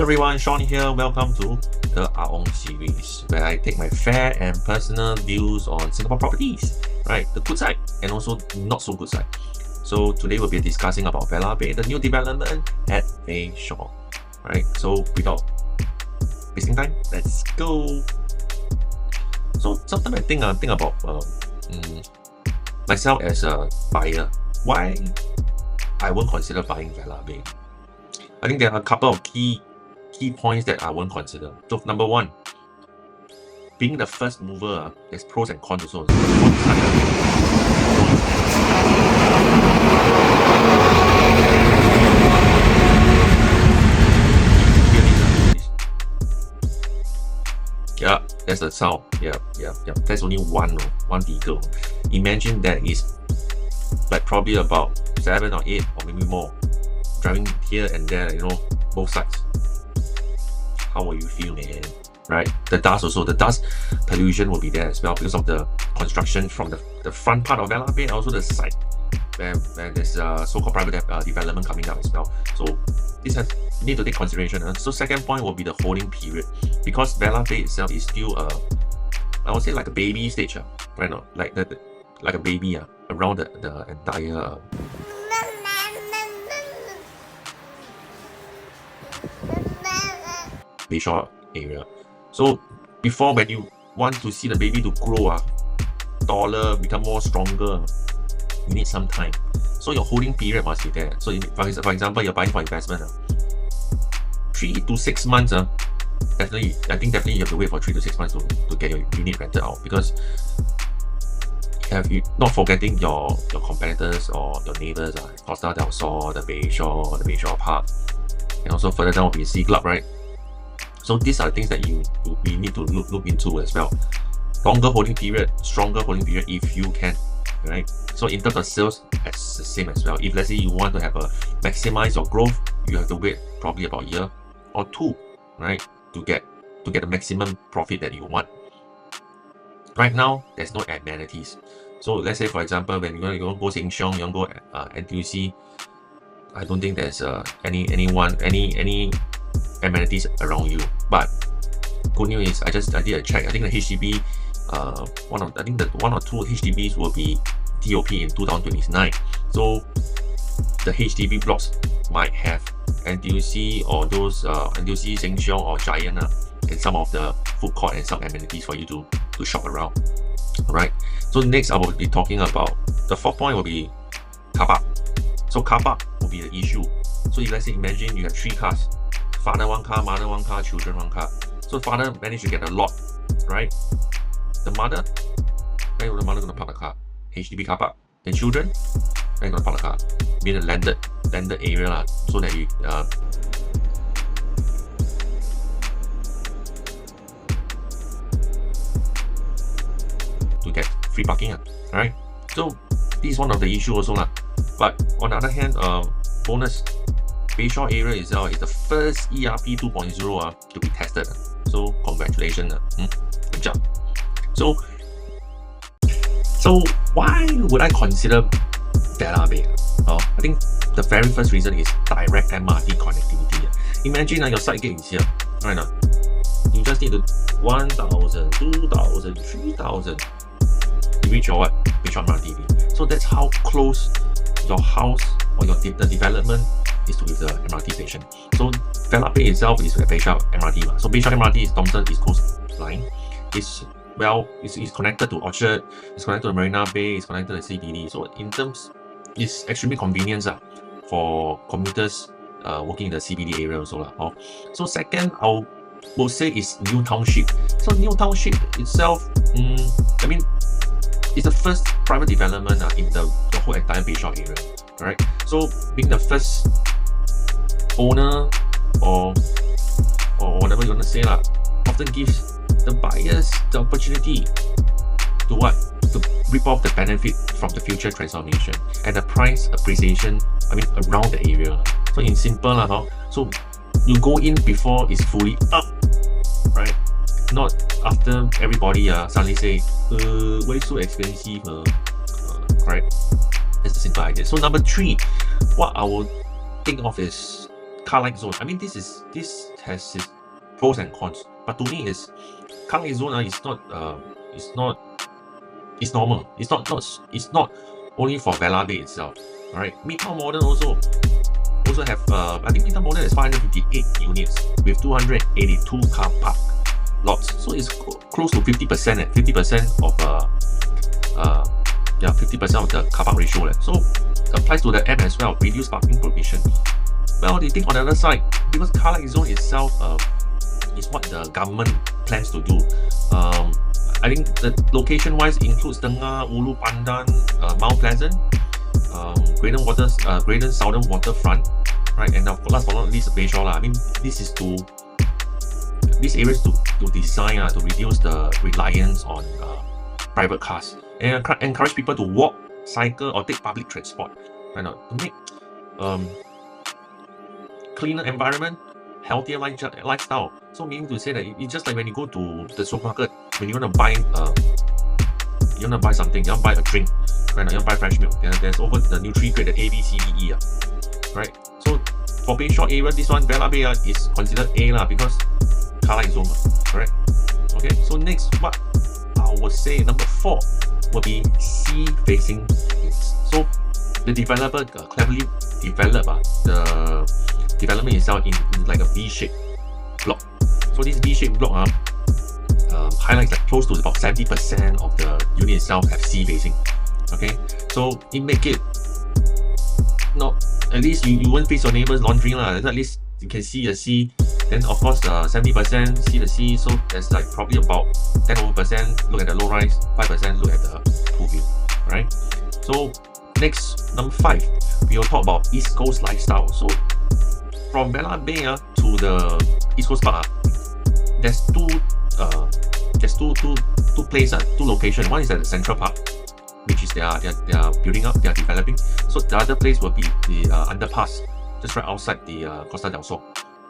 Hello everyone, Shaun here. Welcome to the Ong series, where I take my fair and personal views on Singapore properties, right? The good side and also not so good side. So today we'll be discussing about Vela Bay, the new development at Bay Shaw, right? So without wasting time, let's go. So sometimes I think about myself as a buyer. Why I won't consider buying Vela Bay? I think there are a couple of key points that I won't consider. So number one, being the first mover, there's pros and cons also. Yeah, that's the sound. Yeah. There's only one vehicle. Imagine that is like probably about 7 or 8 or maybe more driving here and there, both sides. How will you feel, man? Right? The dust also, the dust pollution will be there as well because of the construction from the front part of Vela Bay and also the side where there's so-called private development coming up as well. So this has need to take consideration. So second point will be the holding period, because Vela Bay itself is still I would say like a baby stage, right now, like a baby around the entire Bay Shaw area. So before, when you want to see the baby to grow taller, become more stronger, you need some time. So your holding period must be there. So for example, you're buying for investment, 3 to 6 months, definitely you have to wait for 3 to 6 months to get your unit rented out, because not forgetting your competitors or your neighbors, Costa del Sol, the Bay Shaw Park, and also further down will be Sea Club, right? So these are things that you need to look into as well. Longer holding period, stronger holding period if you can, right? So in terms of sales, it's the same as well. If let's say you want to have maximize your growth, you have to wait probably about a year or 2, right, to get the maximum profit that you want. Right now, there's no amenities. So let's say, for example, when you want to go Sheng Siong, you want to go NTUC, I don't think there's any amenities around you. But good news is I did a check. I think the HDB, one or two HDBs will be TOP in 2029. So the HDB blocks might have NTUC or those NTUC, Sheng Siong or Giant, and some of the food court and some amenities for you to shop around. Alright. So next I will be talking about the fourth point will be car park. So car park will be the issue. So if let's say imagine you have 3 cars. Father 1 car, mother 1 car, children 1 car. So father managed to get a lot, right? The mother, where the mother gonna park the car? HDB car park. And children, where gonna park the car? Be in a landed area, so that you to get free parking, right? So this is one of the issues also, but on the other hand, bonus, Bay Shaw area itself is the first ERP 2.0 to be tested. So congratulations, good job. So why would I consider Vela Bay? I think the very first reason is direct MRT connectivity. Imagine your side gate is here, right now. You just need to 1,000, 2,000, 3,000. You reach your Bay Shaw MRT. So that's how close your house or the development is with the MRT station. So Vela Bay itself is a Bay Shaw MRT. So Bay Shaw MRT is Thomson East Coast line. It's connected to Orchard, it's connected to Marina Bay, it's connected to CBD. So in terms, it's extremely convenient for commuters working in the CBD area also. So second, I will say is New Township. So New Township itself, I mean, it's the first private development in the whole entire Bay Shaw area. Right? So being the first owner or whatever you want to say, often gives the buyers the opportunity to reap off the benefit from the future transformation and the price appreciation, around the area. So in simple, so you go in before it's fully up, right? Not after everybody suddenly say, why is so expensive, right? That's the simple idea. So number 3, what I will think of is car-lite zone. I mean, this has its pros and cons, but to me, is car-lite zone is not it's normal. It's not only for Vela Bay itself. All right, Midtown Modern also have I think Midtown Modern is 558 units with 282 car park lots. So it's close to 50%. 50% of 50% of the car park ratio. So applies to the M as well. Reduce parking provision. Well, they think on the other side, because car-lite zone itself is what the government plans to do. I think the location-wise includes Tengah, Ulu Pandan, Mount Pleasant, Graydon Southern Waterfront, right? And of course, last but not least, Bayshore. I mean, these areas to design to reduce the reliance on private cars and encourage people to walk, cycle, or take public transport, right? To make cleaner environment, healthier lifestyle. So meaning to say that it's just like when you go to the supermarket, when you want to buy something, you want to buy a drink, right? You want to buy fresh milk. There's over the Nutri grade, the A, B, C, D, E, right? So for Bayshore area, this one Vela Bay is considered A because car-lite zone, correct? Okay. So next, what I would say number 4 will be sea-facing units. So the developer cleverly developed the development itself in like a V-shaped block. So this V-shaped block highlights that close to about 70% of the unit itself have sea facing. Okay, so it make it not, at least you won't face your neighbor's laundry lah. At least you can see the sea. Then of course 70% see the sea, so there's like probably about 10% look at the low rise, 5% look at the pool view. Right. So next, number 5, we will talk about East Coast lifestyle. So from Vela Bay to the East Coast Park, there's two places, two locations. One is at the Central Park, which is they are building up, they are developing. So the other place will be the underpass, just right outside the Costa del Sol,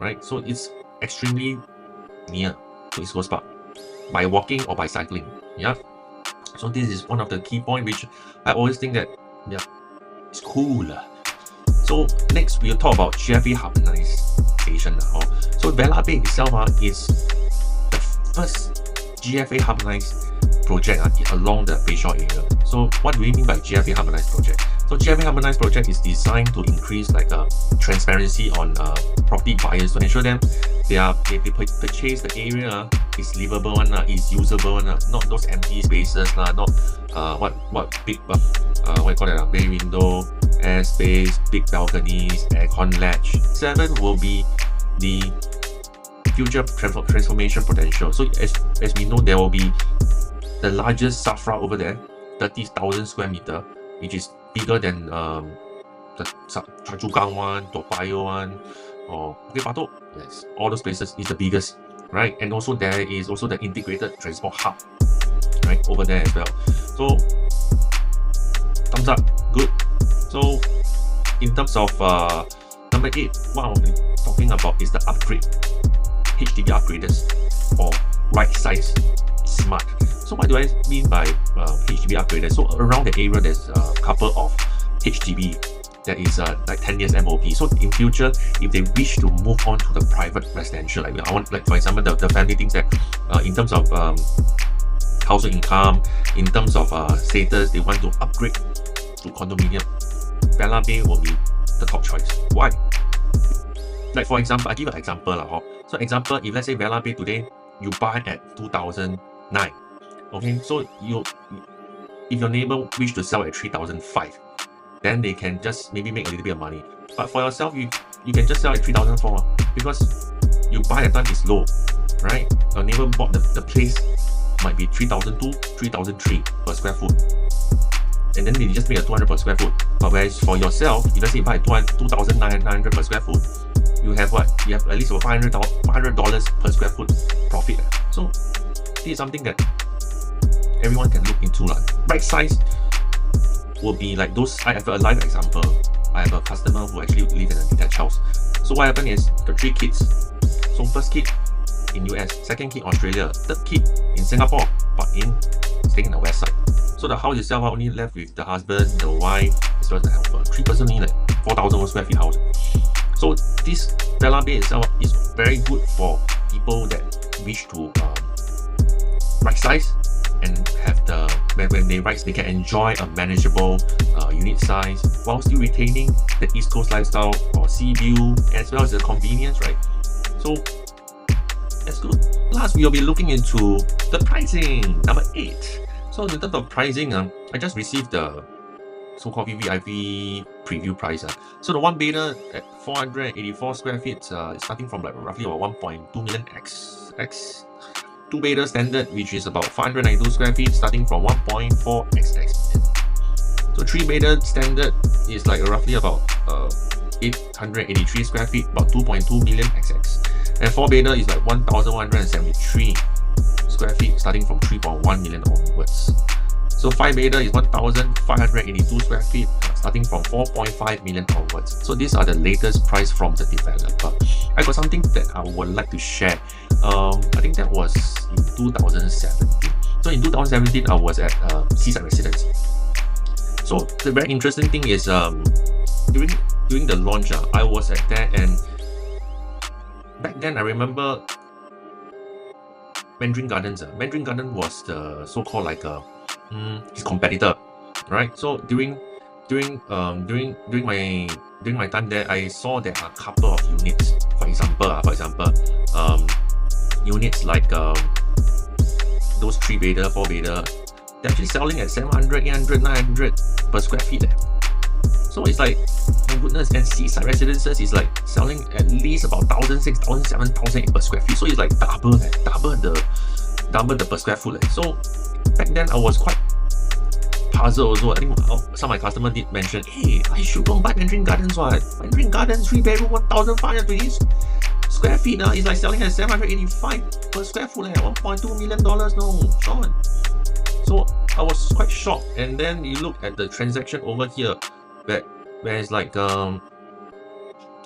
right? So it's extremely near to East Coast Park by walking or by cycling. Yeah. So this is one of the key points which I always think that it's cool. So next we'll talk about GFA harmonization. So Vela Bay itself is the first GFA harmonized project along the Bayshore area. So what do we mean by GFA harmonized project? So GFA harmonized project is designed to increase like transparency on property buyers, to ensure them they purchase the area is livable one, is usable one, not those empty spaces, not big what you call it, bay window, air space, big balconies, aircon latch. 7 will be the future transformation potential. So as we know, there will be the largest SAFRA over there, 30,000 square meter, which is bigger than the Choa Chu Kang one, Toa Payoh one, or Bukit Batok. Yes, all those places is the biggest, right? And also there is also the integrated transport hub, right, over there as well. So thumbs up, good. So in terms of number 8, what I'll be talking about is the upgrade, HDB upgraders or right size smart. So what do I mean by HDB upgraders? So around the area there's a couple of HDB that is like 10 years MOP. So in future, if they wish to move on to the private residential, like I want, like for example, the family thinks that in terms of household income, in terms of status, they want to upgrade to condominium, Vela Bay will be the top choice. Why? Like for example, I give an example. So example, if let's say Vela Bay today, you buy at 2009. Okay, so if your neighbor wish to sell at 3005, then they can just maybe make a little bit of money. But for yourself, you can just sell at 3004 because you buy at time is low, right? Your neighbor bought the place might be 3002, 3003 per square foot, and then they just make a 200 per square foot. But whereas for yourself, if let's say you buy 2,900 per square foot, you have what? You have at least $500 per square foot profit. So this is something that everyone can look into. Right size will be like those. I have a live example. I have a customer who actually live in a detached house. So what happened is the 3 kids. So first kid in US, second kid Australia, third kid in Singapore, but staying in the west side. So the house itself only left with the husband, the wife, as well as the helper. 3 person only like 4,000 square feet house. So this Vela Bay itself is very good for people that wish to right size and have the when they ride, they can enjoy a manageable unit size while still retaining the East Coast lifestyle or sea view as well as the convenience, right? So that's good. Last, we'll be looking into the pricing, number 8. So in terms of pricing, I just received the so-called VVIP preview price. So the one bedder at 484 square feet is starting from like roughly about 1.2 million XX. Two bedder standard, which is about 592 square feet, starting from 1.4 XX million. So three bedder standard is like roughly about 883 square feet, about 2.2 million XX. And four bedder is like 1,173 square feet, starting from 3.1 million onwards. So 5 bedder is 1,582 square feet, starting from 4.5 million onwards. So these are the latest price from the developer. I got something that I would like to share. I think that was in 2017. So in 2017, I was at Seaside Residence. So the very interesting thing is during the launch, I was at there, and back then I remember Mandarin Gardens. Mandarin Garden was the so-called like his competitor, right? So during my time there, I saw there are a couple of units. For example, units like those 3 bedder, 4 bedder, they're actually selling at 700, 800, 900 per square feet. So it's like, my goodness, and Seaside Residences is like selling at least about 1,600, 1,700, 1,800 per square feet. So it's like double the per square foot. So back then I was quite puzzled also. I think some of my customers did mention, hey, I should go buy Mandarin Gardens. Mandarin Gardens 3 bedroom, 1,520 square feet now is like selling at 785 per square foot, $1.2 million. No, Shaun. So I was quite shocked. And then you look at the transaction over here, where it's like on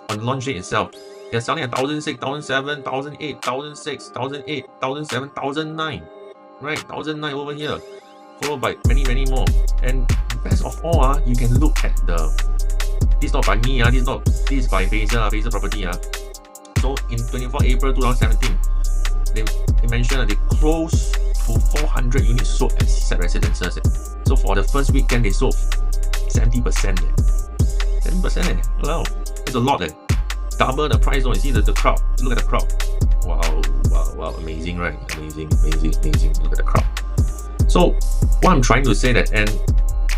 the launch date itself, they're selling at 1,600, 1,700, 1,800, 1,600, 1,800, 1,700, 1,900, right? 1,900 over here, followed by many more. And best of all, you can look at this is not by me, this is by Vela Property. So in 24 April 2017, they mentioned they close to 400 units sold at Seaside Residences. So for the first weekend, they sold 70%. 70%. Wow, it's a lot. Double the price. You see the crowd. Look at the crowd. Wow, amazing, right? Amazing. Look at the crowd. So what I'm trying to say that, and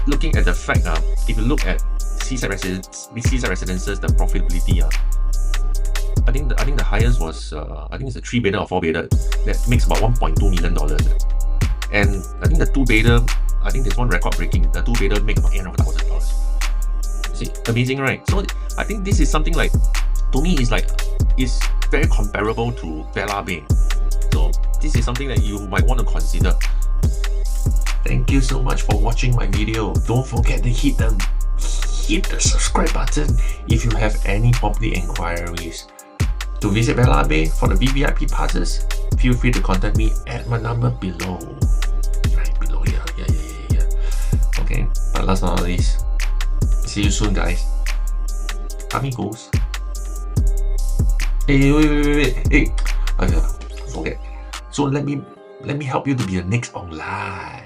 looking at the fact, if you look at Seaside Residences, the profitability, I think the highest was I think it's a 3 bedder or 4 bedder that makes about $1.2 million. And I think the 2 bedder, I think there's one record breaking. The 2 bedder make about $800,000. See, amazing, right? So I think this is something like, to me, it's very comparable to Vela Bay. So this is something that you might want to consider. Thank you so much for watching my video. Don't forget to hit the subscribe button if you have any property inquiries. To visit Vela Bay for the VVIP passes, feel free to contact me at my number below. Right below here. Yeah. Okay, but last but not least, see you soon, guys. Amigos. Hey, wait. Hey, forget. So let me help you to be the next Ong Lai.